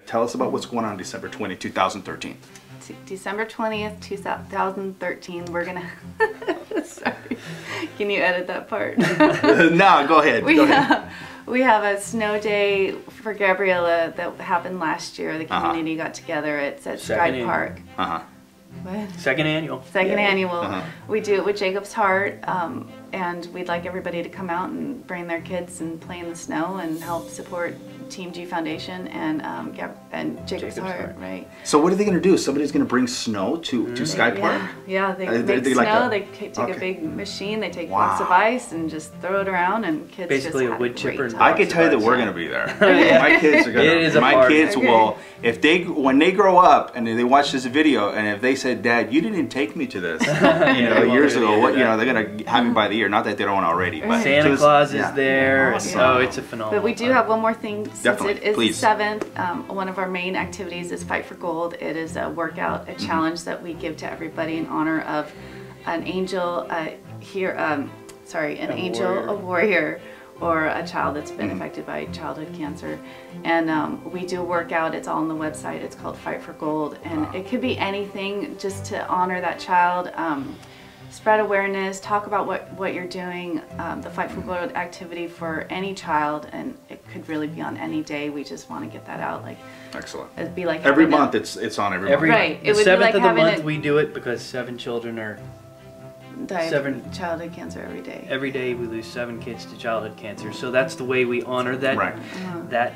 tell us about what's going on December 20, 2013. December 20th, 2013, we're gonna, sorry, can you edit that part? No, go ahead. We have a snow day for Gabriella that happened last year. The community got together. It's at Sky Park. What? Second annual. Second annual. We do it with Jacob's Heart, and we'd like everybody to come out and bring their kids and play in the snow and help support Team G Foundation and Jacob's Heart, right? So what are they going to do? Somebody's going to bring snow to Sky Park? Yeah, they make snow. They take a big machine. They take blocks of ice and just throw it around, and kids basically just a wood chipper. I can tell you that we're going to be there. My kids are going to. My kids will. If when they grow up and they watch this video, and if they said, "Dad, you didn't take me to this," years ago, they're going to have me by the ear. Not that they don't already. But Santa Claus is there. Awesome. Oh, it's a phenomenal. But we do have one more thing. Since Definitely, it is please. the 7th, one of our main activities is Fight for Gold. It is a workout, a challenge that we give to everybody in honor of an angel, a warrior, or a child that's been affected by childhood cancer. And we do a workout. It's all on the website. It's called Fight for Gold, and it could be anything just to honor that child. Spread awareness, talk about what you're doing, the Fight for Gold activity for any child, and it could really be on any day. We just want to get that out. Excellent. It'd be like every month. It's on every month. Right. The 7th of the month we do it because 7 children are childhood cancer every day. Every day we lose 7 kids to childhood cancer. So that's the way we honor that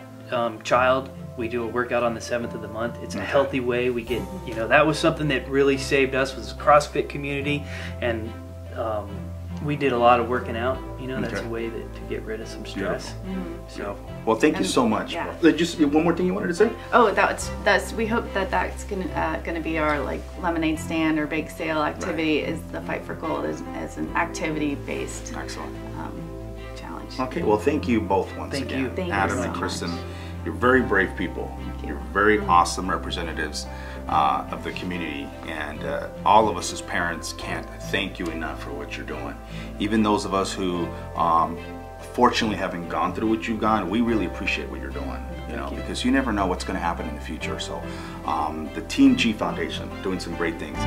child. We do a workout on the 7th of the month. It's a healthy way. We get, that was something that really saved us, was the CrossFit community, and we did a lot of working out. That's a way to get rid of some stress. So, well, thank you so much. Just one more thing you wanted to say? Oh, we hope that's gonna be our lemonade stand or bake sale activity. Is the Fight for Gold as an activity based challenge. Okay, well, thank you both once again. Thank Adam you and so Kristen. much. You're very brave people. You're very awesome representatives of the community, and all of us as parents can't thank you enough for what you're doing. Even those of us who fortunately haven't gone through what you've gone, we really appreciate what you're doing. Because you never know what's going to happen in the future. So the Team G Foundation doing some great things.